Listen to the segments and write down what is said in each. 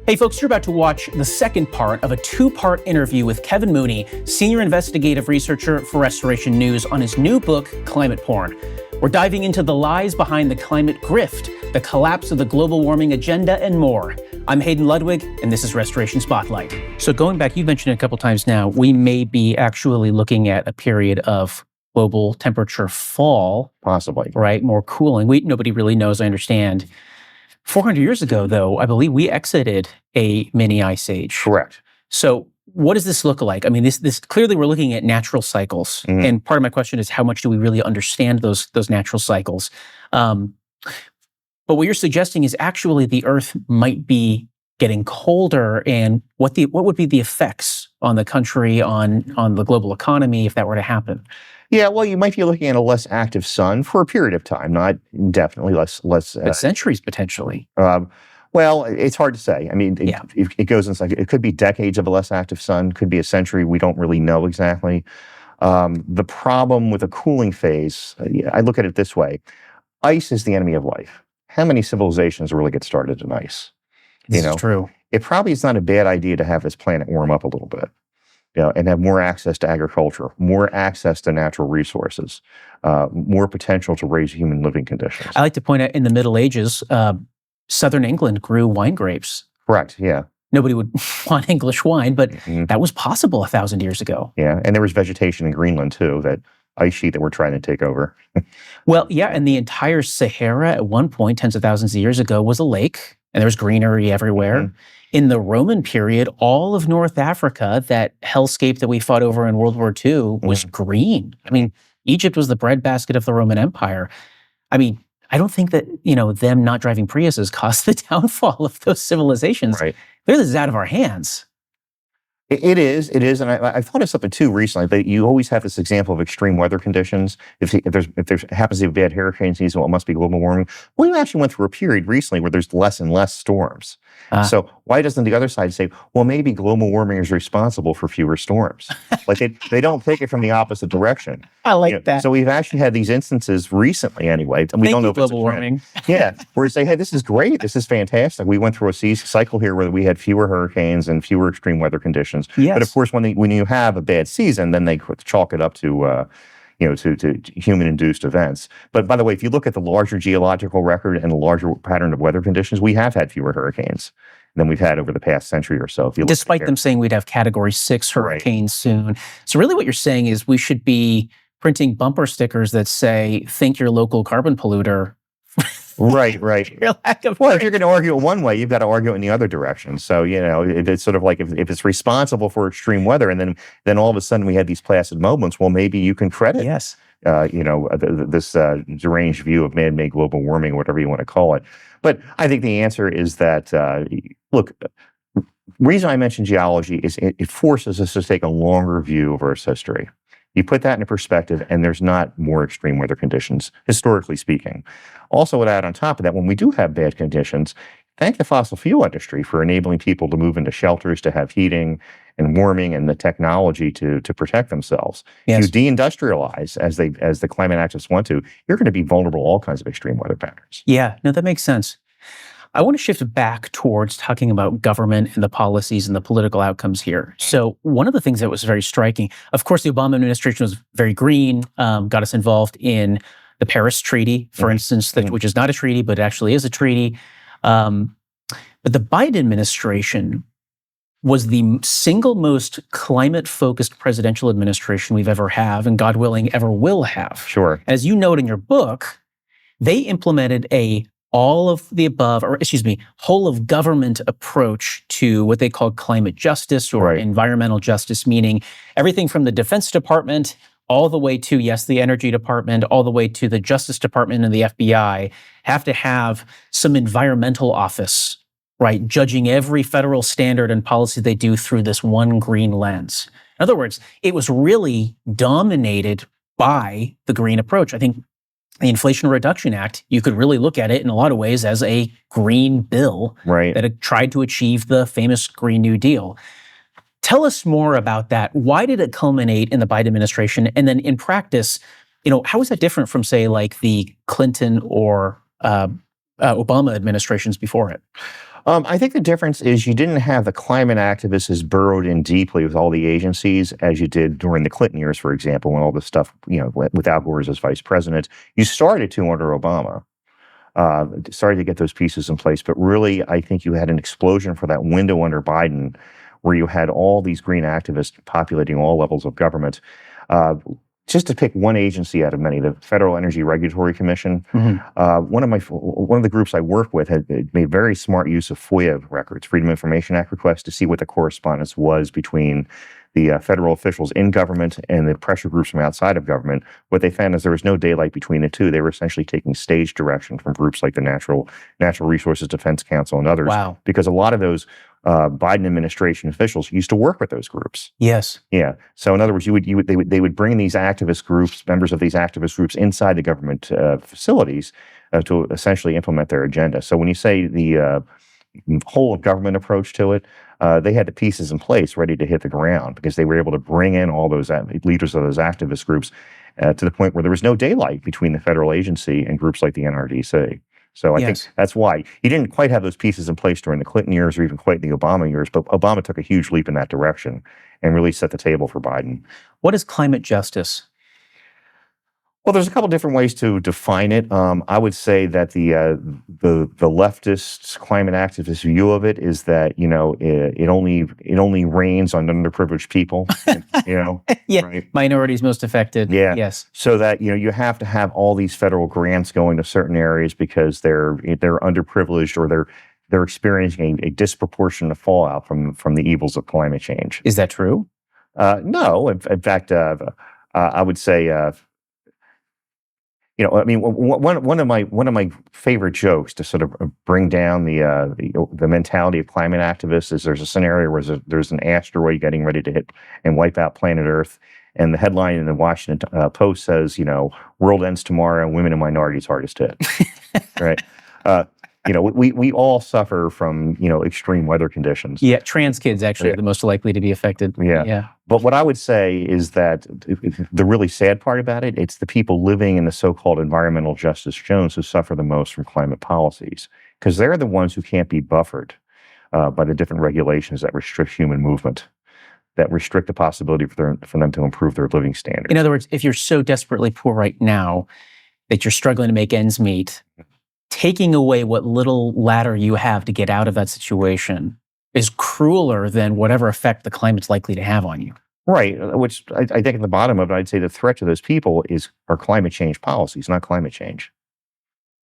Hey folks, you're about to watch the second part of a two-part interview with Kevin Mooney, senior investigative researcher for Restoration News, on his new book, Climate Porn. We're diving into the lies behind the climate grift, the collapse of the global warming agenda, and more. I'm Hayden Ludwig, and this is Restoration Spotlight. So going back, you've mentioned it a couple times now, we may be actually looking at a period of global temperature fall. Possibly. Right? More cooling. Nobody really knows, I understand. 400 years ago, though, I believe we exited a mini ice age. Correct. So what does this look like? I mean, this clearly we're looking at natural cycles. Mhm. And part of my question is, how much do we really understand those natural cycles? But what you're suggesting is actually the Earth might be getting colder, and what would be the effects on the country, on the global economy if that were to happen? Yeah, well, you might be looking at a less active sun for a period of time, not indefinitely less. But centuries potentially. Well, it's hard to say. I mean, it goes in cycles. It could be decades of a less active sun, could be a century. We don't really know exactly. The problem with a cooling phase, I look at it this way. Ice is the enemy of life. How many civilizations really get started in ice? This is true. It probably is not a bad idea to have this planet warm up a little bit. And have more access to agriculture, more access to natural resources, more potential to raise human living conditions. I like to point out in the Middle Ages, Southern England grew wine grapes. Correct, yeah. Nobody would want English wine, but that was possible 1,000 years ago. Yeah, and there was vegetation in Greenland too, that ice sheet that we're trying to take over. Well, yeah, and the entire Sahara at one point, tens of thousands of years ago, was a lake, and there was greenery everywhere. In the Roman period, all of North Africa, that hellscape that we fought over in World War II, was green. I mean, Egypt was the breadbasket of the Roman Empire. I mean, I don't think that, them not driving Priuses caused the downfall of those civilizations. Right. This is out of our hands. It is, and I've thought of something too recently, but you always have this example of extreme weather conditions. If there happens to be a bad hurricane season, well, it must be global warming. Well, we actually went through a period recently where there's less and less storms. So why doesn't the other side say, well, maybe global warming is responsible for fewer storms? Like they don't take it from the opposite direction. I like that. So we've actually had these instances recently anyway. And we don't know if it's global warming. Yeah, where we say, hey, this is great. This is fantastic. We went through a cycle here where we had fewer hurricanes and fewer extreme weather conditions. Yes. But of course, when you have a bad season, then they chalk it up to to human-induced events. But by the way, if you look at the larger geological record and the larger pattern of weather conditions, we have had fewer hurricanes than we've had over the past century or so. Despite them saying we'd have Category 6 hurricanes soon. So really what you're saying is we should be printing bumper stickers that say, think your local carbon polluter. Right. Your lack of Well, if you're going to argue it one way, you've got to argue it in the other direction. So, it's sort of like if it's responsible for extreme weather, and then all of a sudden we had these placid moments, well, maybe you can credit, this deranged view of man-made global warming, or whatever you want to call it. But I think the answer is that, look, the reason I mentioned geology is it forces us to take a longer view of Earth's history. You put that into perspective, and there's not more extreme weather conditions, historically speaking. Also, would add on top of that, when we do have bad conditions, thank the fossil fuel industry for enabling people to move into shelters, to have heating and warming, and the technology to protect themselves. Yes. If you deindustrialize, as the climate activists want to, you're going to be vulnerable to all kinds of extreme weather patterns. Yeah, no, that makes sense. I want to shift back towards talking about government and the policies and the political outcomes here. So one of the things that was very striking, of course, the Obama administration was very green, got us involved in the Paris Treaty, for instance, which is not a treaty, but actually is a treaty. But the Biden administration was the single most climate-focused presidential administration we've ever have, and God willing, ever will have. Sure. As you note in your book, they implemented whole of government approach to what they call climate justice or environmental justice, meaning everything from the Defense Department all the way to, the Energy Department, all the way to the Justice Department and the FBI have to have some environmental office, right, judging every federal standard and policy they do through this one green lens. In other words, it was really dominated by the green approach. I think the Inflation Reduction Act, you could really look at it in a lot of ways as a green bill that had tried to achieve the famous Green New Deal. Tell us more about that. Why did it culminate in the Biden administration? And then in practice, how is that different from, say, like the Clinton or Obama administrations before it? I think the difference is you didn't have the climate activists as burrowed in deeply with all the agencies as you did during the Clinton years, for example, when all this stuff, with Al Gore as vice president. You started to under Obama. Started to get those pieces in place, but really, I think you had an explosion for that window under Biden, where you had all these green activists populating all levels of government. Just to pick one agency out of many, the Federal Energy Regulatory Commission. One of the groups I work with had made very smart use of FOIA records, Freedom of Information Act requests, to see what the correspondence was between the federal officials in government and the pressure groups from outside of government. What they found is there was no daylight between the two. They were essentially taking stage direction from groups like the Natural Resources Defense Council and others. Wow. Because a lot of those Biden administration officials used to work with those groups. Yes. Yeah. So in other words, they would bring these activist groups, members of these activist groups, inside the government facilities to essentially implement their agenda. So when you say the whole of government approach to it, they had the pieces in place ready to hit the ground because they were able to bring in all those leaders of those activist groups to the point where there was no daylight between the federal agency and groups like the NRDC. So I think that's why he didn't quite have those pieces in place during the Clinton years or even quite the Obama years, but Obama took a huge leap in that direction and really set the table for Biden. What is climate justice? Well, there's a couple different ways to define it. I would say that the leftist climate activist view of it is that it only rains on underprivileged people. Yeah, right? Minorities most affected. Yeah. Yes. So that you have to have all these federal grants going to certain areas because they're underprivileged or they're experiencing a disproportionate fallout from the evils of climate change. Is that true? No. In fact, I would say. One of my favorite jokes to sort of bring down the mentality of climate activists is there's a scenario where there's an asteroid getting ready to hit and wipe out planet Earth, and the headline in the Washington Post says, "World ends tomorrow, women and minorities hardest hit." Right? We all suffer from extreme weather conditions. Yeah, trans kids actually are the most likely to be affected. Yeah. But what I would say is that the really sad part about it, it's the people living in the so-called environmental justice zones who suffer the most from climate policies, because they're the ones who can't be buffered by the different regulations that restrict human movement, that restrict the possibility for them to improve their living standards. In other words, if you're so desperately poor right now that you're struggling to make ends meet, taking away what little ladder you have to get out of that situation is crueler than whatever effect the climate's likely to have on you. Right, which I think at the bottom of it, I'd say the threat to those people are climate change policies, not climate change.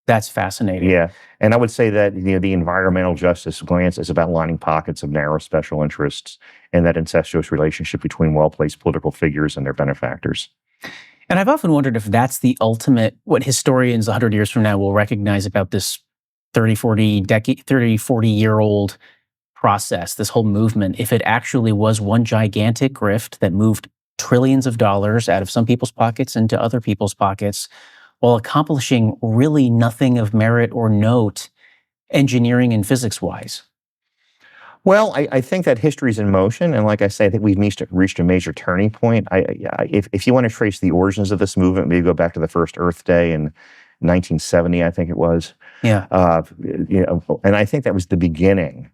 That's fascinating. Yeah, and I would say that the environmental justice glance is about lining pockets of narrow special interests and that incestuous relationship between well-placed political figures and their benefactors. And I've often wondered if that's the ultimate, what historians 100 years from now will recognize about this 40-year-old process, this whole movement, if it actually was one gigantic grift that moved trillions of dollars out of some people's pockets into other people's pockets while accomplishing really nothing of merit or note engineering and physics-wise. Well, I think that history's in motion, and like I say, I think we've reached a major turning point. If you want to trace the origins of this movement, maybe go back to the first Earth Day in 1970, I think it was. Yeah. And I think that was the beginning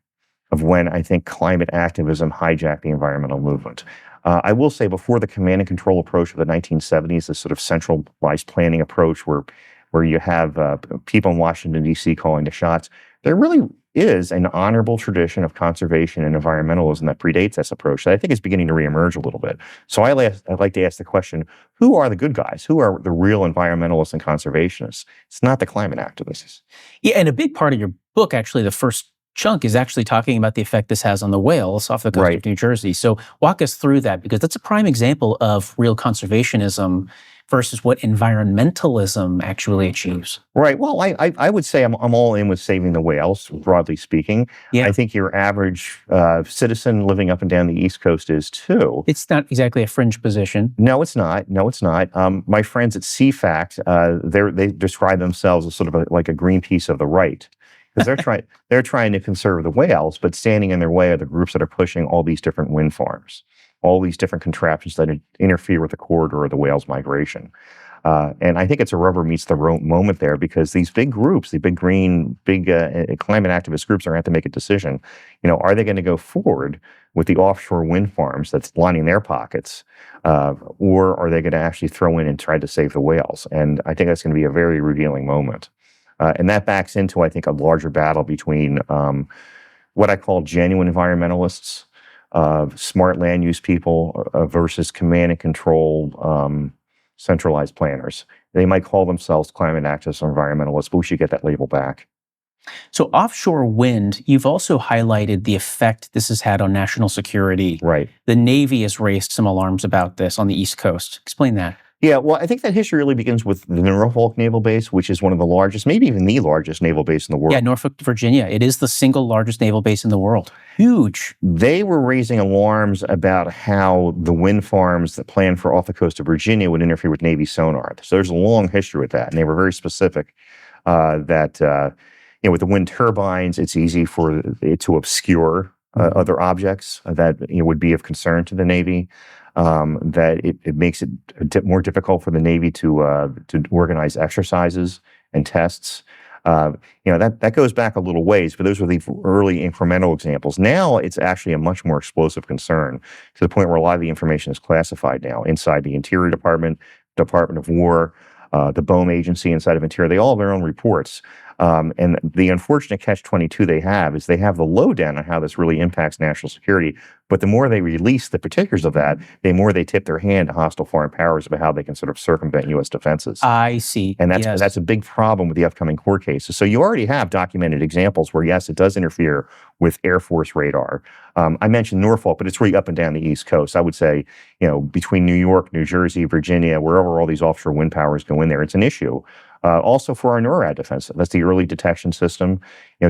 of when I think climate activism hijacked the environmental movement. I will say before the command and control approach of the 1970s, this sort of centralized planning approach where you have people in Washington, D.C. calling the shots, there really is an honorable tradition of conservation and environmentalism that predates this approach that I think is beginning to reemerge a little bit. So I'd like to ask the question, who are the good guys? Who are the real environmentalists and conservationists? It's not the climate activists. Yeah, and a big part of your book, actually, the first chunk is actually talking about the effect this has on the whales off the coast of New Jersey. So walk us through that, because that's a prime example of real conservationism versus what environmentalism actually achieves. Right. Well, I would say I'm all in with saving the whales, broadly speaking. Yeah. I think your average citizen living up and down the East Coast is too. It's not exactly a fringe position. No, it's not. My friends at CFACT, they describe themselves as sort of like a Greenpeace of the right. Because they're trying to conserve the whales, but standing in their way are the groups that are pushing all these different wind farms, all these different contraptions that interfere with the corridor of the whales' migration. And I think it's a rubber meets the road moment there, because these big groups, the big green, climate activist groups, are going to have to make a decision. Are they going to go forward with the offshore wind farms that's lining their pockets, or are they going to actually throw in and try to save the whales? And I think that's going to be a very revealing moment. And that backs into, I think, a larger battle between what I call genuine environmentalists, smart land use people, versus command and control centralized planners. They might call themselves climate activists or environmentalists, but we should get that label back. So offshore wind, you've also highlighted the effect this has had on national security. Right. The Navy has raised some alarms about this on the East Coast. Explain that. Yeah, well, I think that history really begins with the Norfolk Naval Base, which is one of the largest, maybe even the largest naval base in the world. Yeah, Norfolk, Virginia. It is the single largest naval base in the world. Huge. They were raising alarms about how the wind farms that planned for off the coast of Virginia would interfere with Navy sonar. So there's a long history with that, and they were very specific that with the wind turbines, it's easy for it to obscure other objects that would be of concern to the Navy. That it makes it more difficult for the Navy to organize exercises and tests. That goes back a little ways, but those were the early incremental examples. Now it's actually a much more explosive concern, to the point where a lot of the information is classified now inside the Interior Department, Department of War, the BOEM agency inside of Interior. They all have their own reports. And the unfortunate catch-22 they have is they have the lowdown on how this really impacts national security. But the more they release the particulars of that, the more they tip their hand to hostile foreign powers about how they can sort of circumvent U.S. defenses. I see. And that's a big problem with the upcoming court cases. So you already have documented examples where, yes, it does interfere with Air Force radar. I mentioned Norfolk, but it's really up and down the East Coast. I would say, between New York, New Jersey, Virginia, wherever all these offshore wind powers go in there, it's an issue. Also for our NORAD defense, that's the early detection system.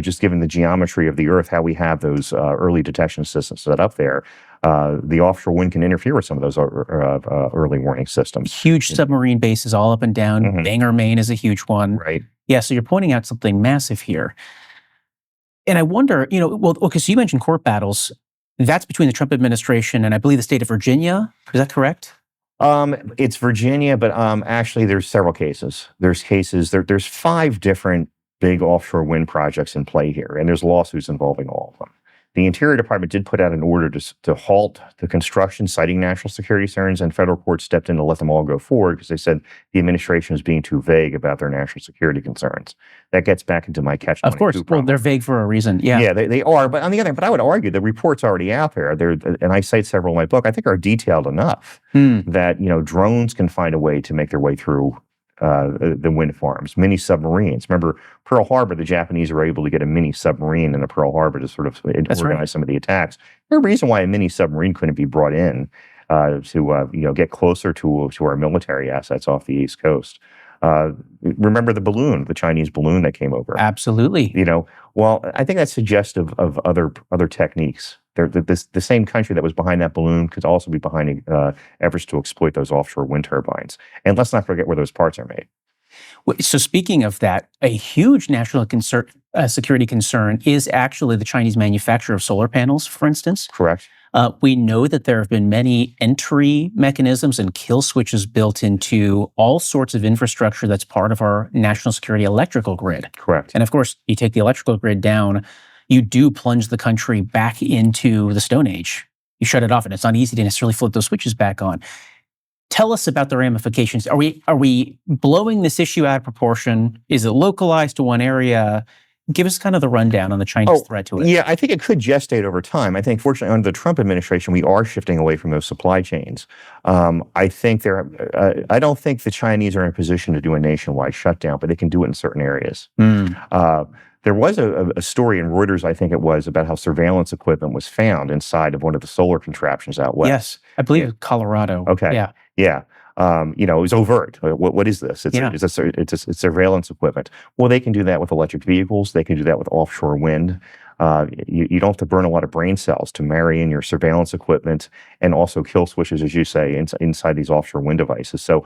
Just given the geometry of the Earth, how we have those early detection systems set up there, the offshore wind can interfere with some of those early warning systems. Huge submarine bases all up and down. Mm-hmm. Bangor, Maine is a huge one. Right. Yeah, so you're pointing out something massive here. And I wonder, okay, so you mentioned court battles. That's between the Trump administration and I believe the state of Virginia. Is that correct? It's Virginia, but actually there's several cases. There's 5 different big offshore wind projects in play here, and there's lawsuits involving all of them. The Interior Department did put out an order to halt the construction, citing national security concerns, and federal courts stepped in to let them all go forward because they said the administration was being too vague about their national security concerns. That gets back into my catch-22 Of course. problem. Well, they're vague for a reason. Yeah. Yeah, they are. But on the other hand, but I would argue the report's already out there. And I cite several in my book, I think are detailed enough that, drones can find a way to make their way through the wind farms, mini submarines. Remember, Pearl Harbor, the Japanese were able to get a mini submarine into Pearl Harbor to sort of organize some of the attacks. There's a reason why a mini submarine couldn't be brought in to get closer to our military assets off the East Coast. Remember the Chinese balloon that came over? Absolutely. Well, I think that's suggestive of other techniques. The same country that was behind that balloon could also be behind efforts to exploit those offshore wind turbines. And let's not forget where those parts are made. So speaking of that, a huge national security concern is actually the Chinese manufacture of solar panels, for instance. Correct. We know that there have been many entry mechanisms and kill switches built into all sorts of infrastructure that's part of our national security electrical grid. Correct. And of course, you take the electrical grid down, you do plunge the country back into the Stone Age. You shut it off, and it's not easy to necessarily flip those switches back on. Tell us about the ramifications. Are we blowing this issue out of proportion? Is it localized to one area? Give us kind of the rundown on the Chinese threat to it. Yeah, I think it could gestate over time. I think, fortunately, under the Trump administration, we are shifting away from those supply chains. I don't think the Chinese are in a position to do a nationwide shutdown, but they can do it in certain areas. There was a story in Reuters, I think it was, about how surveillance equipment was found inside of one of the solar contraptions out west. Yes, I believe it's Colorado. Okay. Yeah. It was overt. What is this? It's surveillance equipment. Well, they can do that with electric vehicles. They can do that with offshore wind. You don't have to burn a lot of brain cells to marry in your surveillance equipment and also kill switches, as you say, inside these offshore wind devices. So,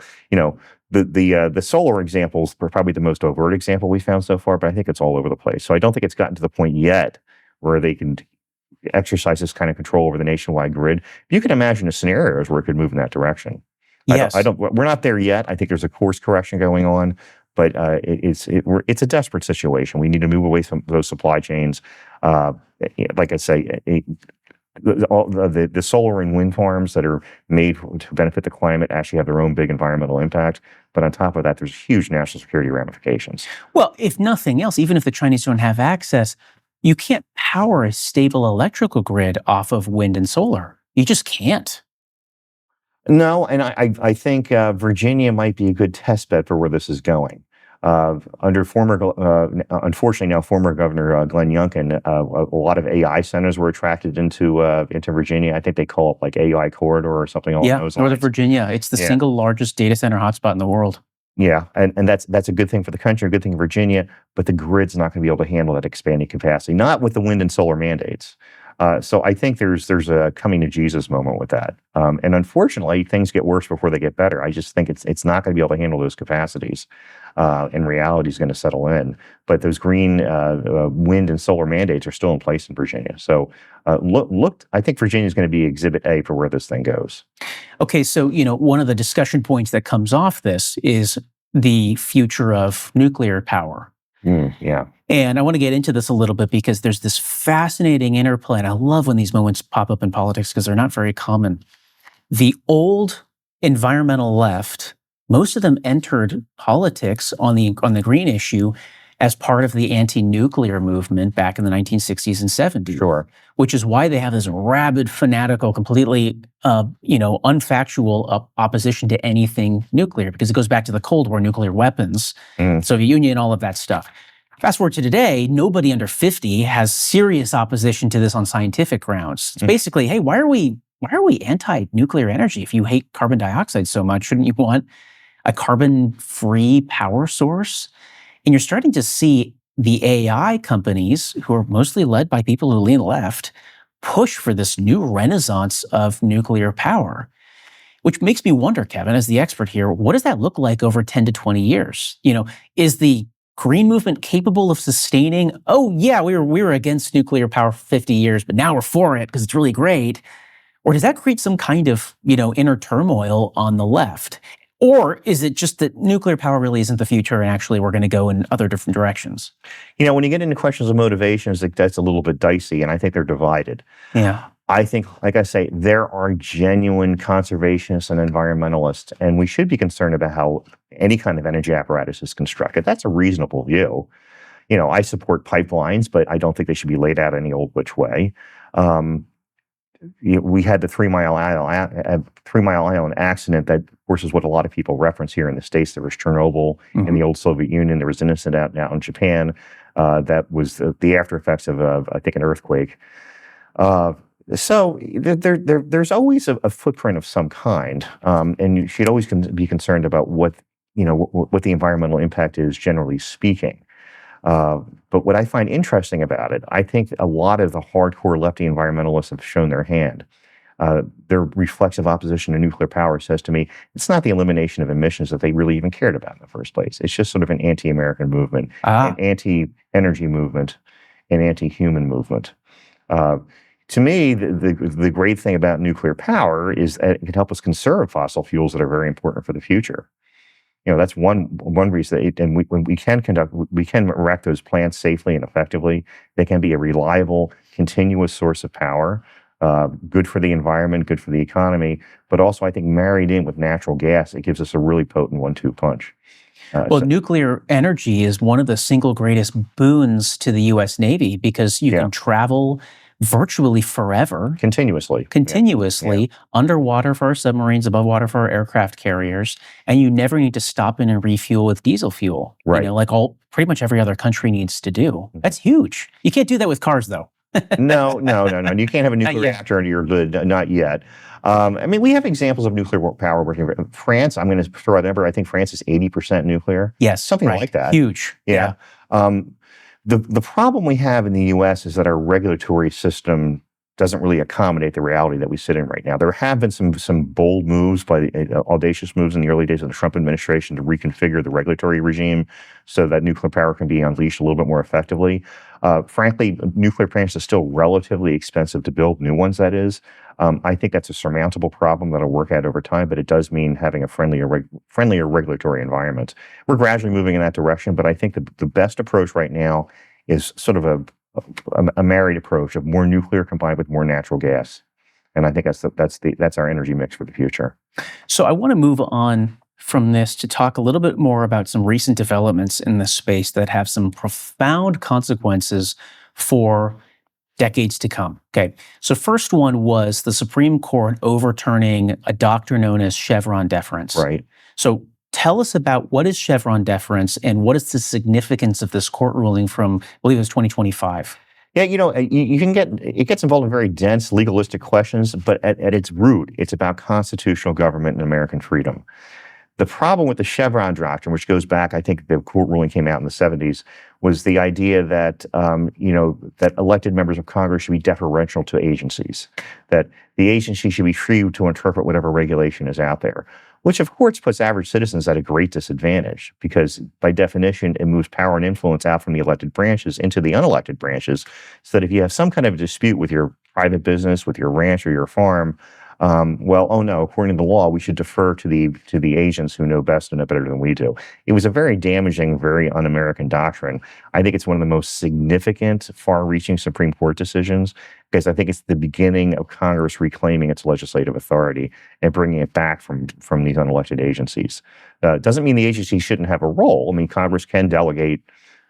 the solar examples are probably the most overt example we found so far, but I think it's all over the place. So I don't think it's gotten to the point yet where they can exercise this kind of control over the nationwide grid. You can imagine a scenario where it could move in that direction. Yes. We're not there yet. I think there's a course correction going on, but it's a desperate situation. We need to move away from those supply chains. Like I say, the solar and wind farms that are made to benefit the climate actually have their own big environmental impact. But on top of that, there's huge national security ramifications. Well, if nothing else, even if the Chinese don't have access, you can't power a stable electrical grid off of wind and solar. You just can't. No, and I think Virginia might be a good test bed for where this is going. Under unfortunately now former Governor Glenn Youngkin, a lot of AI centers were attracted into Virginia. I think they call it like AI corridor or something along those lines. Northern Virginia. It's the single largest data center hotspot in the world. Yeah, and that's a good thing for the country, a good thing for Virginia, but the grid's not going to be able to handle that expanding capacity, not with the wind and solar mandates. So I think there's a coming to Jesus moment with that. And unfortunately, things get worse before they get better. I just think it's not going to be able to handle those capacities. And reality is going to settle in. But those green wind and solar mandates are still in place in Virginia. So I think Virginia is going to be Exhibit A for where this thing goes. Okay, so one of the discussion points that comes off this is the future of nuclear power. Yeah. And I want to get into this a little bit because there's this fascinating interplay. And I love when these moments pop up in politics because they're not very common. The old environmental left, most of them entered politics on the green issue as part of the anti-nuclear movement back in the 1960s and 70s. Sure. Which is why they have this rabid, fanatical, completely, unfactual opposition to anything nuclear, because it goes back to the Cold War, nuclear weapons, Soviet Union, all of that stuff. Fast forward to today, nobody under 50 has serious opposition to this on scientific grounds. It's basically, hey, why are we anti-nuclear energy? If you hate carbon dioxide so much, shouldn't you want a carbon-free power source? And you're starting to see the AI companies, who are mostly led by people who lean left, push for this new renaissance of nuclear power, which makes me wonder, Kevin, as the expert here, what does that look like over 10 to 20 years? Is the green movement capable of sustaining, oh yeah, we were against nuclear power for 50 years, but now we're for it because it's really great? Or does that create some kind of, inner turmoil on the left? Or is it just that nuclear power really isn't the future and actually we're going to go in other different directions? When you get into questions of motivations, that's a little bit dicey, and I think they're divided. Yeah. I think, like I say, there are genuine conservationists and environmentalists, and we should be concerned about how any kind of energy apparatus is constructed. That's a reasonable view. I support pipelines, but I don't think they should be laid out any old which way. We had the 3 Mile Island accident that, of course, is what a lot of people reference here in the States. There was Chernobyl in the old Soviet Union. There was an incident out in Japan that was the after effects of, I think, an earthquake. So there's always a footprint of some kind, and you should always be concerned about what the environmental impact is, generally speaking. But what I find interesting about it, I think a lot of the hardcore lefty environmentalists have shown their hand. Their reflexive opposition to nuclear power says to me, it's not the elimination of emissions that they really even cared about in the first place. It's just sort of an anti-American movement, an anti-energy movement, an anti-human movement. To me, the great thing about nuclear power is that it can help us conserve fossil fuels that are very important for the future. That's one reason. And we can erect those plants safely and effectively. They can be a reliable, continuous source of power, good for the environment, good for the economy, but also I think married in with natural gas, it gives us a really potent 1-2 punch. Nuclear energy is one of the single greatest boons to the U.S. Navy because you can travel virtually forever. Continuously. Underwater for our submarines, above water for our aircraft carriers, and you never need to stop in and refuel with diesel fuel. Right. Like pretty much every other country needs to do. That's huge. You can't do that with cars, though. No. You can't have a nuclear reactor under your hood, not yet. We have examples of nuclear power working. France, I'm going to throw out a number. I think France is 80% nuclear. Yes, something like that. Huge. Yeah. The problem we have in the U.S. is that our regulatory system doesn't really accommodate the reality that we sit in right now. There have been some bold moves, audacious moves in the early days of the Trump administration to reconfigure the regulatory regime so that nuclear power can be unleashed a little bit more effectively. Frankly, nuclear plants are still relatively expensive to build, new ones that is. I think that's a surmountable problem that'll work out over time, but it does mean having a friendlier regulatory environment. We're gradually moving in that direction, but I think the best approach right now is sort of a married approach of more nuclear combined with more natural gas. And I think that's our energy mix for the future. So I want to move on from this to talk a little bit more about some recent developments in this space that have some profound consequences for decades to come. Okay. So first one was the Supreme Court overturning a doctrine known as Chevron deference. Right. So tell us about what is Chevron deference and what is the significance of this court ruling from, I believe it was 2025. Yeah, it gets involved in very dense legalistic questions, but at its root, it's about constitutional government and American freedom. The problem with the Chevron doctrine, which goes back, I think the court ruling came out in the 70s, was the idea that, that elected members of Congress should be deferential to agencies, that the agency should be free to interpret whatever regulation is out there, which of course puts average citizens at a great disadvantage because by definition, it moves power and influence out from the elected branches into the unelected branches, so that if you have some kind of a dispute with your private business, with your ranch or your farm, according to the law, we should defer to the agents who know best and know better than we do. It was a very damaging, very un-American doctrine. I think it's one of the most significant, far-reaching Supreme Court decisions because I think it's the beginning of Congress reclaiming its legislative authority and bringing it back from these unelected agencies. It doesn't mean the agency shouldn't have a role. I mean, Congress can delegate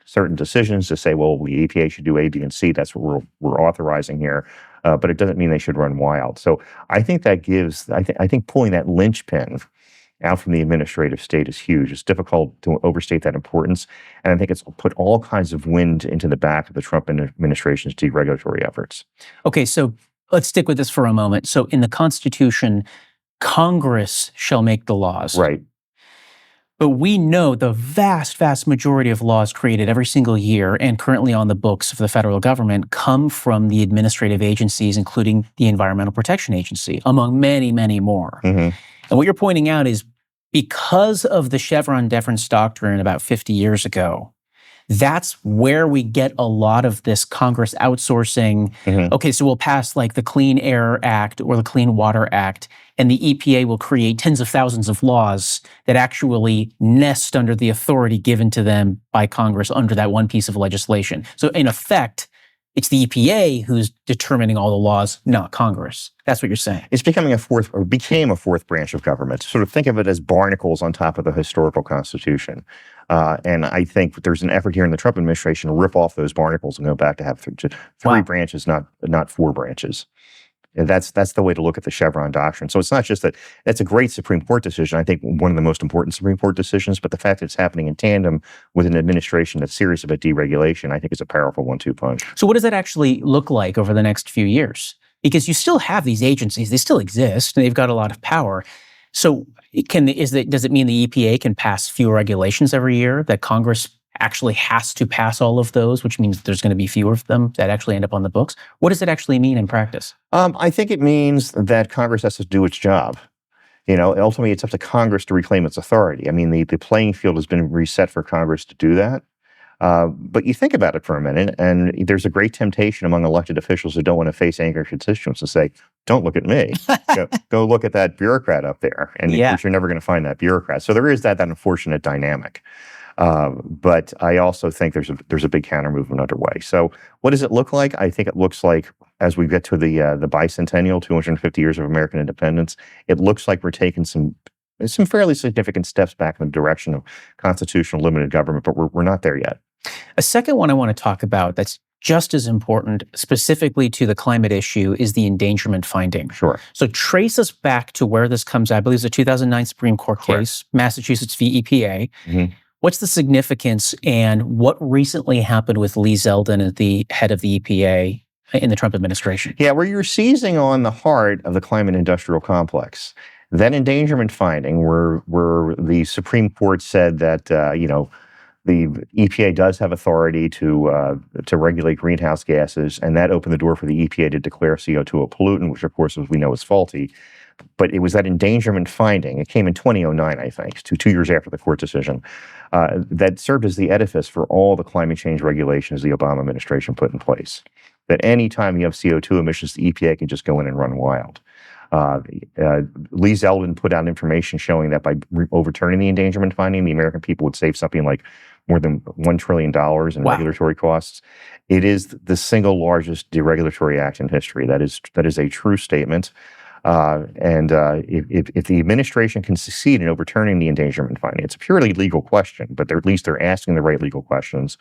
certain decisions to say, well, the EPA should do A, B, and C. That's what we're authorizing here. But it doesn't mean they should run wild. So I think that gives, I think pulling that linchpin out from the administrative state is huge. It's difficult to overstate that importance. And I think it's put all kinds of wind into the back of the Trump administration's deregulatory efforts. Okay, so let's stick with this for a moment. So in the Constitution, Congress shall make the laws. Right. But we know the vast, vast majority of laws created every single year and currently on the books of the federal government come from the administrative agencies, including the Environmental Protection Agency, among many, many more. Mm-hmm. And what you're pointing out is because of the Chevron deference doctrine about 50 years ago, that's where we get a lot of this Congress outsourcing. Mm-hmm. Okay, so we'll pass like the Clean Air Act or the Clean Water Act, and the EPA will create tens of thousands of laws that actually nest under the authority given to them by Congress under that one piece of legislation. So in effect, it's the EPA who's determining all the laws, not Congress. That's what you're saying. It's became a fourth branch of government. Sort of think of it as barnacles on top of the historical Constitution. And I think there's an effort here in the Trump administration to rip off those barnacles and go back to have three branches, not four branches. And that's the way to look at the Chevron doctrine. So it's not just that that's a great Supreme Court decision. I think one of the most important Supreme Court decisions, but the fact that it's happening in tandem with an administration that's serious about deregulation, I think is a powerful 1-2 punch. So what does that actually look like over the next few years? Because you still have these agencies, they still exist, and they've got a lot of power. So does it mean the EPA can pass fewer regulations every year, that Congress actually has to pass all of those, which means there's going to be fewer of them that actually end up on the books? What does it actually mean in practice? I think it means that Congress has to do its job. Ultimately, it's up to Congress to reclaim its authority. I mean, the playing field has been reset for Congress to do that. But you think about it for a minute, and there's a great temptation among elected officials who don't want to face angry constituents to say, don't look at me. Go look at that bureaucrat up there. And you're never going to find that bureaucrat. So there is that unfortunate dynamic. But I also think there's a big counter movement underway. So what does it look like? I think it looks like as we get to the bicentennial, 250 years of American independence, it looks like we're taking some fairly significant steps back in the direction of constitutional limited government, but we're not there yet. A second one I want to talk about that's just as important, specifically to the climate issue, is the endangerment finding. Sure. So trace us back to where this comes out. I believe it's a 2009 Supreme Court case, Massachusetts v. EPA. Mm-hmm. What's the significance and what recently happened with Lee Zeldin as the head of the EPA in the Trump administration? Yeah, where you're seizing on the heart of the climate industrial complex. That endangerment finding where the Supreme Court said that, the EPA does have authority to regulate greenhouse gases, and that opened the door for the EPA to declare CO2 a pollutant, which of course, as we know, is faulty. But it was that endangerment finding, it came in 2009, I think, 2 years after the court decision, that served as the edifice for all the climate change regulations the Obama administration put in place. That any time you have CO2 emissions, the EPA can just go in and run wild. Lee Zeldin put out information showing that by overturning the endangerment finding, the American people would save something like more than $1 trillion in regulatory costs. It is the single largest deregulatory act in history. That is a true statement. If the administration can succeed in overturning the endangerment finding, it's a purely legal question, but at least they're asking the right legal questions,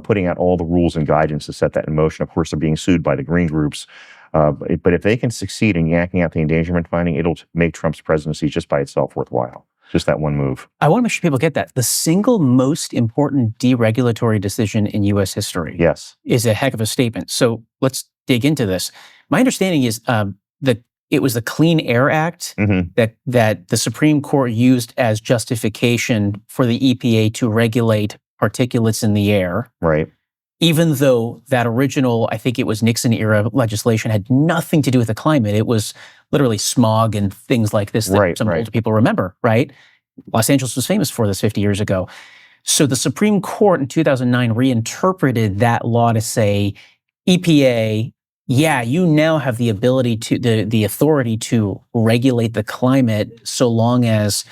putting out all the rules and guidance to set that in motion. Of course, they're being sued by the green groups. But if they can succeed in yanking out the endangerment finding, it'll make Trump's presidency just by itself worthwhile. Just that one move. I want to make sure people get that. The single most important deregulatory decision in U.S. history is a heck of a statement. So let's dig into this. My understanding is that it was the Clean Air Act that the Supreme Court used as justification for the EPA to regulate particulates in the air. Right. Even though that original, I think it was Nixon-era legislation, had nothing to do with the climate. It was literally smog and things like this that some older people remember, right? Los Angeles was famous for this 50 years ago. So the Supreme Court in 2009 reinterpreted that law to say, EPA, yeah, you now have the ability to, the authority to regulate the climate so long as,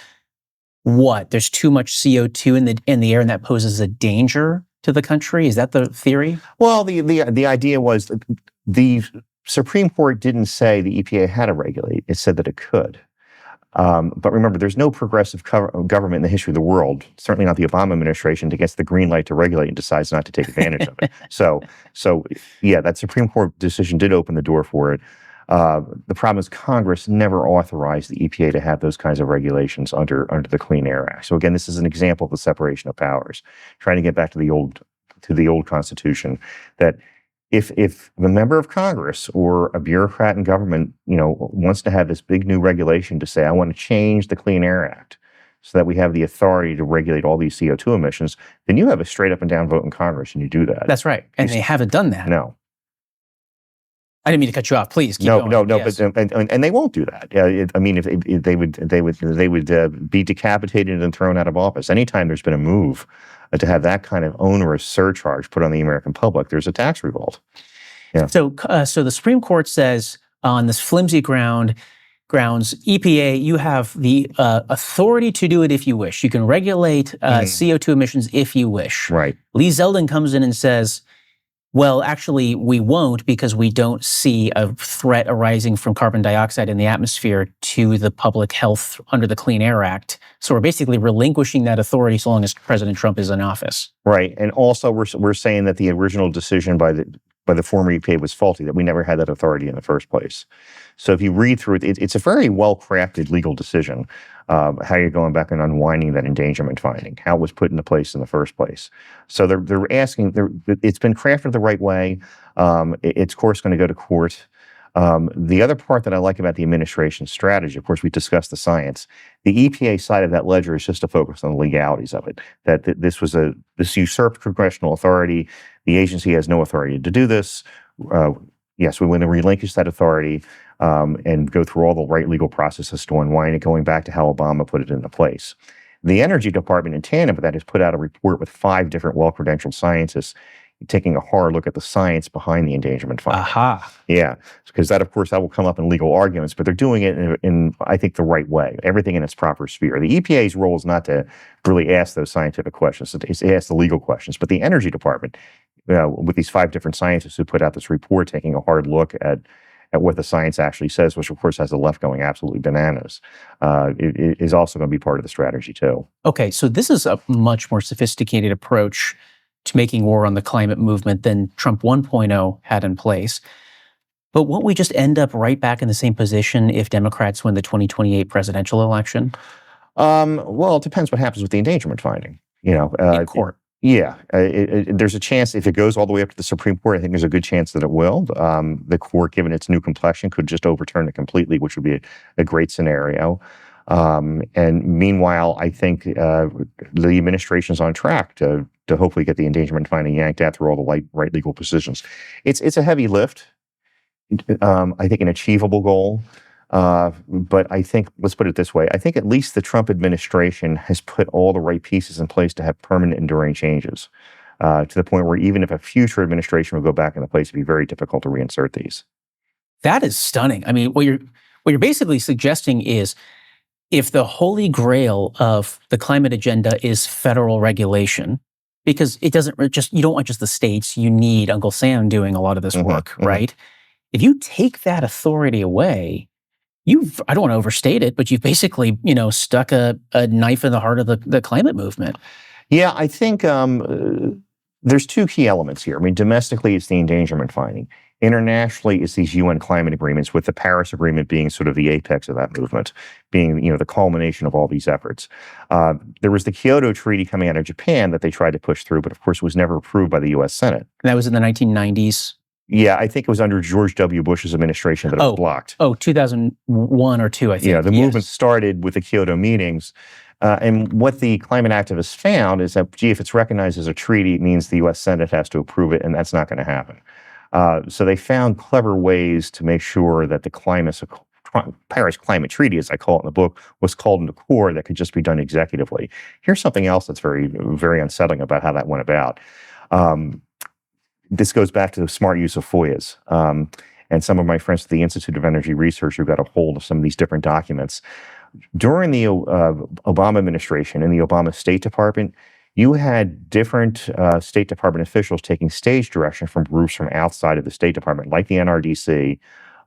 there's too much CO2 in the air and that poses a danger to the country? Is that the theory? Well, the idea was the Supreme Court didn't say the EPA had to regulate. It said that it could. But remember, there's no progressive government in the history of the world, certainly not the Obama administration, that gets the green light to regulate and decides not to take advantage of it. So yeah, that Supreme Court decision did open the door for it. The problem is Congress never authorized the EPA to have those kinds of regulations under the Clean Air Act. So again, this is an example of the separation of powers, trying to get back to the old Constitution, that if the member of Congress or a bureaucrat in government, wants to have this big new regulation to say, I want to change the Clean Air Act so that we have the authority to regulate all these CO2 emissions, then you have a straight up and down vote in Congress and you do that. That's right. And they haven't done that. No. I didn't mean to cut you off. Please keep going. No. Yes. But and they won't do that. If they would be decapitated and thrown out of office. Anytime there's been a move to have that kind of onerous surcharge put on the American public, there's a tax revolt. Yeah. So the Supreme Court says on this flimsy grounds, EPA, you have the authority to do it if you wish. You can regulate CO2 emissions if you wish. Right. Lee Zeldin comes in and says, well, actually, we won't because we don't see a threat arising from carbon dioxide in the atmosphere to the public health under the Clean Air Act. So we're basically relinquishing that authority so long as President Trump is in office. Right. And also we're saying that the original decision by the former EPA was faulty, that we never had that authority in the first place. So if you read through it, it's a very well-crafted legal decision, how you're going back and unwinding that endangerment finding, how it was put into place in the first place. So they're asking, it's been crafted the right way. It's, of course, going to go to court. The other part that I like about the administration's strategy, of course, we discussed the science. The EPA side of that ledger is just to focus on the legalities of it, that this usurped congressional authority. The agency has no authority to do this. Yes, we want to relinquish that authority and go through all the right legal processes to unwind it, going back to how Obama put it into place. The Energy Department, in tandem with that, has put out a report with 5 different well-credentialed scientists taking a hard look at the science behind the endangerment finding. Aha. Yeah, because that, of course, that will come up in legal arguments, but they're doing it in I think, the right way. Everything in its proper sphere. The EPA's role is not to really ask those scientific questions. It's to ask the legal questions. But the Energy Department, with these 5 different scientists who put out this report, taking a hard look at what the science actually says, which, of course, has the left going absolutely bananas, it is also going to be part of the strategy, too. Okay, so this is a much more sophisticated approach to making war on the climate movement than Trump 1.0 had in place. But won't we just end up right back in the same position if Democrats win the 2028 presidential election? Well, it depends what happens with the endangerment finding. In court. Yeah, there's a chance if it goes all the way up to the Supreme Court, I think there's a good chance that it will. The court, given its new complexion, could just overturn it completely, which would be a great scenario. And meanwhile, I think the administration's on track to hopefully get the endangerment finding yanked out through all the right legal positions. It's a heavy lift. I think an achievable goal. But I think, let's put it this way, I think at least the Trump administration has put all the right pieces in place to have permanent, enduring changes, to the point where even if a future administration would go back into place, it'd be very difficult to reinsert these. That is stunning. I mean, what you're basically suggesting is if the holy grail of the climate agenda is federal regulation, because it doesn't you don't want just the states, you need Uncle Sam doing a lot of this work, right? If you take that authority away, I don't want to overstate it, but you've basically, stuck a knife in the heart of the climate movement. Yeah, I think there's two key elements here. I mean, domestically, it's the endangerment finding. Internationally, it's these UN climate agreements, with the Paris Agreement being sort of the apex of that movement, being, the culmination of all these efforts. There was the Kyoto Treaty coming out of Japan that they tried to push through, but of course was never approved by the U.S. Senate. And that was in the 1990s? Yeah, I think it was under George W. Bush's administration that it was blocked. 2001 or 2, I think. Yeah, the movement started with the Kyoto meetings. And what the climate activists found is that, gee, if it's recognized as a treaty, it means the U.S. Senate has to approve it, and that's not going to happen. So they found clever ways to make sure that the Paris Climate Treaty, as I call it in the book, was called into core that could just be done executively. Here's something else that's very, very unsettling about how that went about. This goes back to the smart use of FOIAs. And some of my friends at the Institute of Energy Research who got a hold of some of these different documents. During the Obama administration, in the Obama State Department, you had different State Department officials taking stage direction from groups from outside of the State Department, like the NRDC,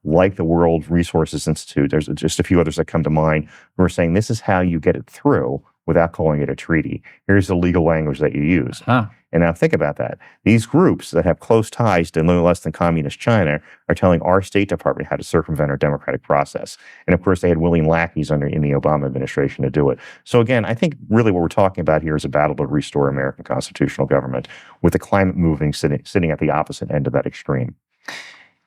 like the World Resources Institute. There's just a few others that come to mind who are saying, this is how you get it through without calling it a treaty. Here's the legal language that you use. And now think about that. These groups that have close ties to no less than communist China are telling our State Department how to circumvent our democratic process. And of course, they had willing lackeys in the Obama administration to do it. So again, I think really what we're talking about here is a battle to restore American constitutional government, with the climate movement sitting at the opposite end of that extreme.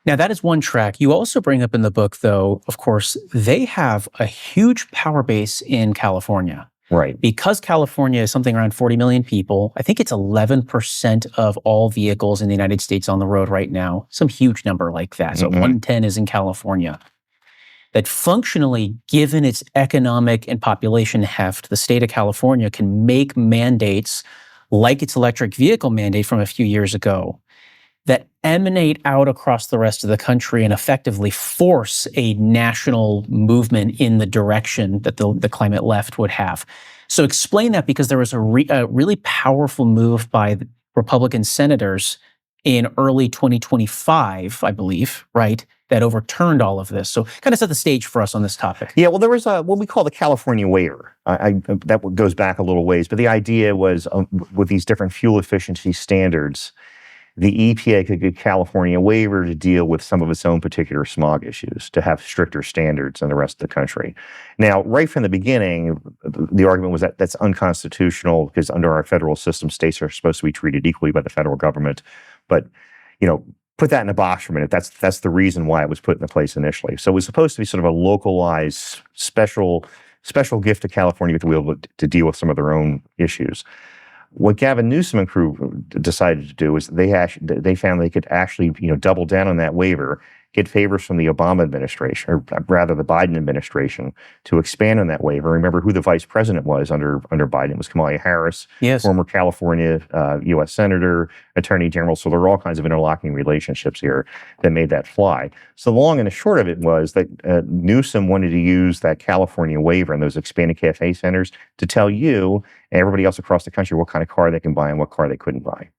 Now, that is one track. You also bring up in the book, though, of course, they have a huge power base in California. Right. Because California is something around 40 million people, I think it's 11% of all vehicles in the United States on the road right now, some huge number like that. So 110 is in California. That functionally, given its economic and population heft, the state of California can make mandates like its electric vehicle mandate from a few years ago that emanate out across the rest of the country and effectively force a national movement in the direction that the climate left would have. So explain that, because there was a really powerful move by the Republican senators in early 2025, I believe, right, that overturned all of this. So kind of set the stage for us on this topic. Yeah, well, there was what we call the California waiver. That goes back a little ways, but the idea was with these different fuel efficiency standards, the EPA could give California a waiver to deal with some of its own particular smog issues, to have stricter standards than the rest of the country. Now, right from the beginning, the argument was that that's unconstitutional, because under our federal system, states are supposed to be treated equally by the federal government. But, put that in a box for a minute. That's the reason why it was put into place initially. So it was supposed to be sort of a localized, special gift to California to be able to deal with some of their own issues. What Gavin Newsom and crew decided to do is they found they could actually, double down on that waiver, get favors from the Obama administration, or rather the Biden administration, to expand on that waiver. Remember who the vice president was under Biden. It was Kamala Harris, yes, former California U.S. Senator, Attorney General. So there are all kinds of interlocking relationships here that made that fly. So the long and the short of it was that Newsom wanted to use that California waiver and those expanded CAFE centers to tell you and everybody else across the country what kind of car they can buy and what car they couldn't buy.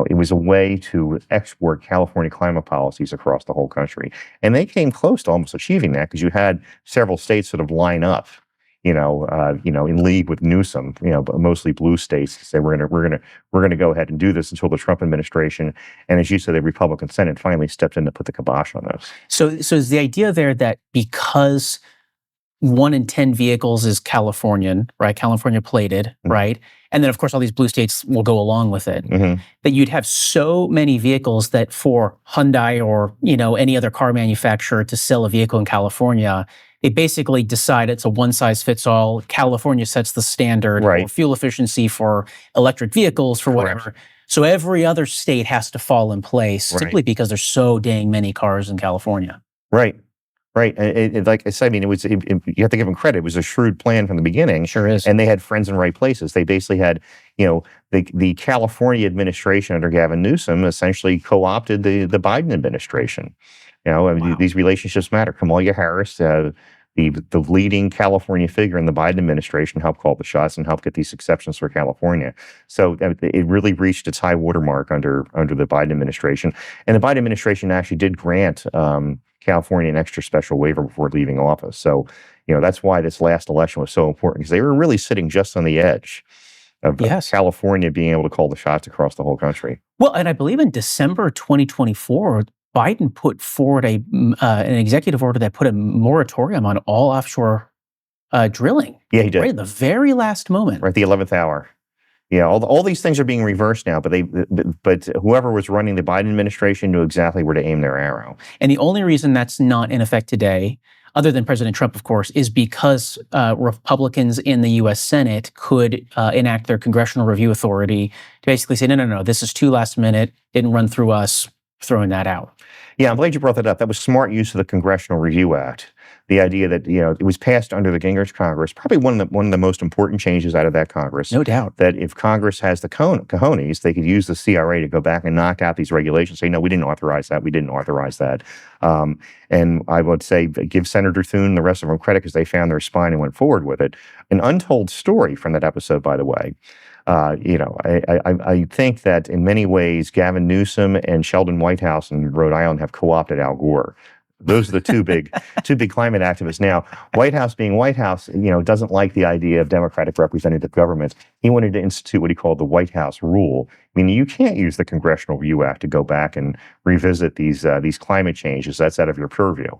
It was a way to export California climate policies across the whole country. And they came close to almost achieving that, because you had several states sort of line up, in league with Newsom, but mostly blue states, to say we're gonna go ahead and do this, until the Trump administration, and as you said, the Republican Senate finally stepped in to put the kibosh on this. So is the idea there that because 1 in 10 vehicles is Californian, right? California plated, right? And then, of course, all these blue states will go along with it. That you'd have so many vehicles that for Hyundai or, any other car manufacturer to sell a vehicle in California, They basically decide it's a one-size-fits-all. California sets the standard for fuel efficiency for electric vehicles, for whatever. So every other state has to fall in place simply because there's so dang many cars in California. Right. Like I said, I mean, you have to give them credit. It was a shrewd plan from the beginning. Sure is. And they had friends in right places. They basically had, the California administration under Gavin Newsom essentially co-opted the Biden administration. These relationships matter. Kamala Harris, the leading California figure in the Biden administration, helped call the shots and helped get these exceptions for California. So it really reached its high watermark under the Biden administration. And the Biden administration actually did grant California an extra special waiver before leaving office. So, that's why this last election was so important, because they were really sitting just on the edge of California being able to call the shots across the whole country. Well, and I believe in December 2024, Biden put forward an executive order that put a moratorium on all offshore drilling. Yeah, he did. Right at the very last moment. Right at the 11th hour. Yeah, all these things are being reversed now, but whoever was running the Biden administration knew exactly where to aim their arrow. And the only reason that's not in effect today, other than President Trump, of course, is because Republicans in the U.S. Senate could enact their congressional review authority to basically say, no, this is too last minute, didn't run through us, throwing that out. Yeah, I'm glad you brought that up. That was smart use of the Congressional Review Act. The idea that it was passed under the Gingrich Congress, probably one of the most important changes out of that Congress. No doubt. That if Congress has the cojones, they could use the CRA to go back and knock out these regulations. Say, no, we didn't authorize that. We didn't authorize that. And I would say give Senator Thune and the rest of them credit because they found their spine and went forward with it. An untold story from that episode, by the way. I think that in many ways, Gavin Newsom and Sheldon Whitehouse in Rhode Island have co-opted Al Gore. Those are the two big climate activists. Now, Whitehouse being Whitehouse, doesn't like the idea of democratic representative government. He wanted to institute what he called the White House rule. I mean, you can't use the Congressional Review Act to go back and revisit these climate changes. That's out of your purview.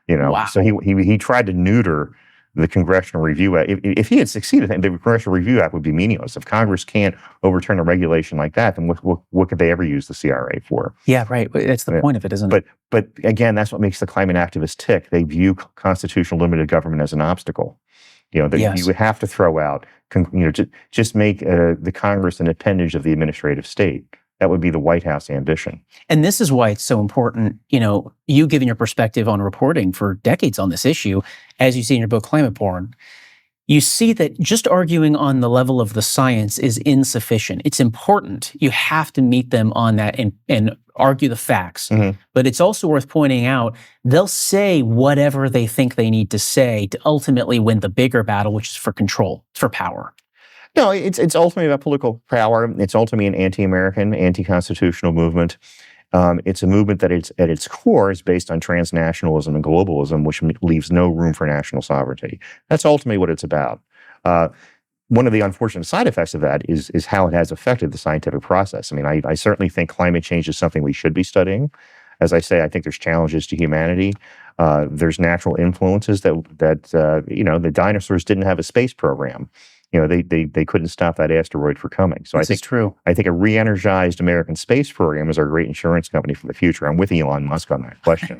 Wow. So he tried to neuter the Congressional Review Act. If he had succeeded, the Congressional Review Act would be meaningless. If Congress can't overturn a regulation like that, then what could they ever use the CRA for? Yeah, right. That's the point of it, isn't it? But again, that's what makes the climate activists tick. They view constitutional limited government as an obstacle. You would have to throw out, just make the Congress an appendage of the administrative state. That would be the White House ambition. And this is why it's so important, you giving your perspective on reporting for decades on this issue, as you see in your book, Climate Porn, you see that just arguing on the level of the science is insufficient. It's important. You have to meet them on that and argue the facts. Mm-hmm. But it's also worth pointing out, they'll say whatever they think they need to say to ultimately win the bigger battle, which is for control, for power. No, it's ultimately about political power. It's ultimately an anti-American, anti-constitutional movement. It's a movement that at its core is based on transnationalism and globalism, which leaves no room for national sovereignty. That's ultimately what it's about. One of the unfortunate side effects of that is how it has affected the scientific process. I mean, I certainly think climate change is something we should be studying. As I say, I think there's challenges to humanity. There's natural influences that the dinosaurs didn't have a space program. They couldn't stop that asteroid for coming. So This is true. I think a re-energized American space program is our great insurance company for the future. I'm with Elon Musk on that question.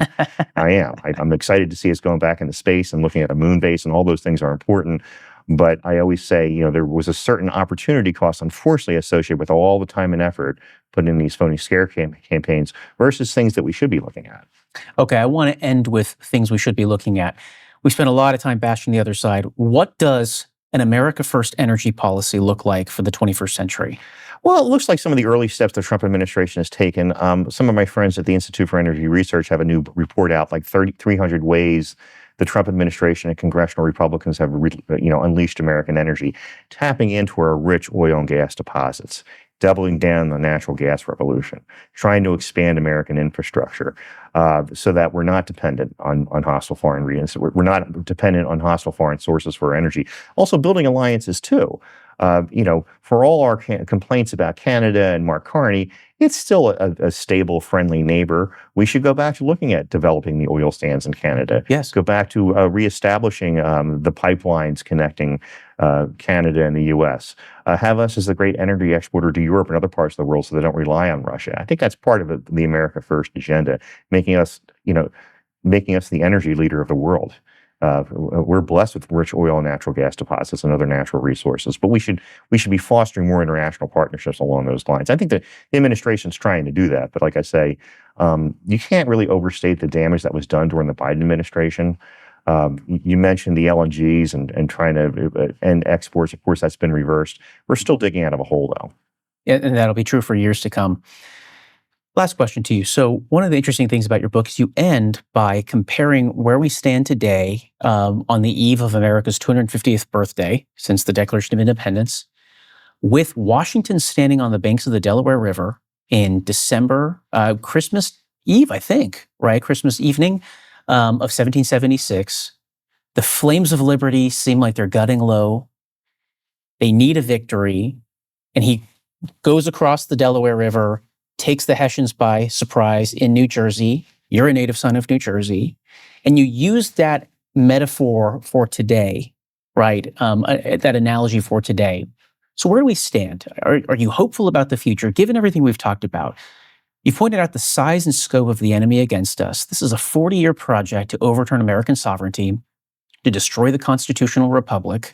I am. I'm excited to see us going back into space and looking at a moon base, and all those things are important. But I always say, there was a certain opportunity cost, unfortunately, associated with all the time and effort put in these phony scare campaigns versus things that we should be looking at. Okay, I want to end with things we should be looking at. We spent a lot of time bashing the other side. What does an America First energy policy look like for the 21st century? Well, it looks like some of the early steps the Trump administration has taken. Some of my friends at the Institute for Energy Research have a new report out, like 300 ways the Trump administration and congressional Republicans have unleashed American energy, tapping into our rich oil and gas deposits, doubling down on the natural gas revolution, trying to expand American infrastructure so that we're not dependent on hostile foreign regions. We're not dependent on hostile foreign sources for energy. Also building alliances too. For all our complaints about Canada and Mark Carney, it's still a stable, friendly neighbor. We should go back to looking at developing the oil sands in Canada. Yes. Go back to reestablishing the pipelines connecting Canada and the U.S. Have us as a great energy exporter to Europe and other parts of the world so they don't rely on Russia. I think that's part of the America First agenda, making us the energy leader of the world. We're blessed with rich oil and natural gas deposits and other natural resources, but we should be fostering more international partnerships along those lines. I think that the administration's trying to do that, but like I say, you can't really overstate the damage that was done during the Biden administration. You mentioned the LNGs and trying to end exports. Of course, that's been reversed. We're still digging out of a hole, though. And that'll be true for years to come. Last question to you. So one of the interesting things about your book is you end by comparing where we stand today on the eve of America's 250th birthday since the Declaration of Independence with Washington standing on the banks of the Delaware River in December, Christmas Eve, I think, right? Christmas evening of 1776. The flames of liberty seem like they're gutting low. They need a victory. And he goes across the Delaware River, takes the Hessians by surprise in New Jersey. You're a native son of New Jersey. And you use that metaphor for today, right? That analogy for today. So where do we stand? Are you hopeful about the future, given everything we've talked about? You pointed out the size and scope of the enemy against us. This is a 40-year project to overturn American sovereignty, to destroy the constitutional republic.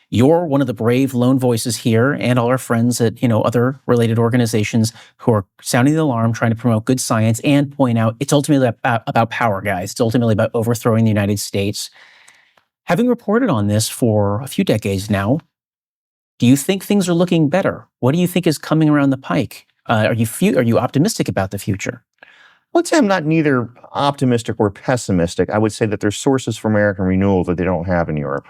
You're one of the brave lone voices here, and all our friends at other related organizations who are sounding the alarm, trying to promote good science and point out it's ultimately about power, guys. It's ultimately about overthrowing the United States. Having reported on this for a few decades now, do you think things are looking better? What do you think is coming around the pike? Are you optimistic about the future? Let's say I'm not neither optimistic or pessimistic. I would say that there's sources for American renewal that they don't have in Europe.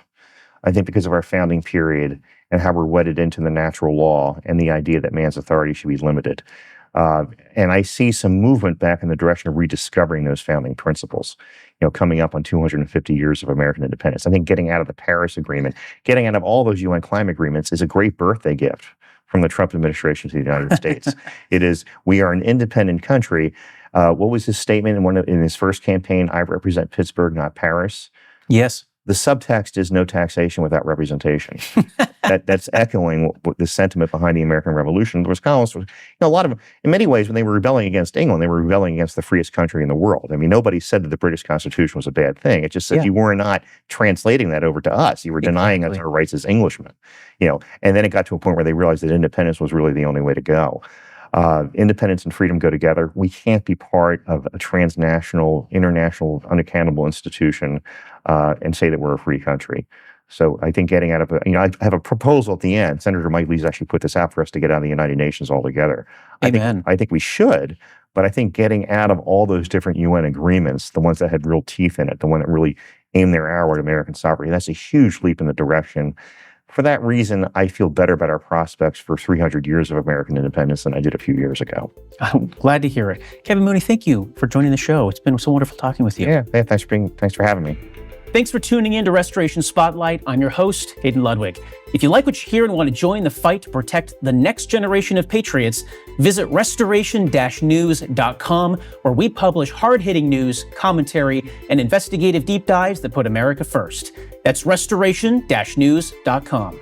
I think because of our founding period and how we're wedded into the natural law and the idea that man's authority should be limited. And I see some movement back in the direction of rediscovering those founding principles, coming up on 250 years of American independence. I think getting out of the Paris Agreement, getting out of all those UN climate agreements is a great birthday gift from the Trump administration to the United States. It is, we are an independent country. What was his statement in his first campaign? I represent Pittsburgh, not Paris. Yes. The subtext is no taxation without representation. That's echoing what the sentiment behind the American Revolution. There was colonists, a lot of, in many ways, when they were rebelling against England, they were rebelling against the freest country in the world. I mean, nobody said that the British Constitution was a bad thing. It just said you were not translating that over to us. You were denying us our rights as Englishmen. And then it got to a point where they realized that independence was really the only way to go. Independence and freedom go together. We can't be part of a transnational, international, unaccountable institution and say that we're a free country. So I think getting out of I have a proposal at the end. Senator Mike Lee's actually put this out for us to get out of the United Nations altogether. Amen. I think we should, but I think getting out of all those different UN agreements, the ones that had real teeth in it, the one that really aimed their arrow at American sovereignty, that's a huge leap in the direction. For that reason, I feel better about our prospects for 300 years of American independence than I did a few years ago. I'm glad to hear it. Kevin Mooney, thank you for joining the show. It's been so wonderful talking with you. Yeah, thanks for having me. Thanks for tuning in to Restoration Spotlight. I'm your host, Hayden Ludwig. If you like what you hear and want to join the fight to protect the next generation of patriots, visit restoration-news.com, where we publish hard-hitting news, commentary, and investigative deep dives that put America first. That's restoration-news.com.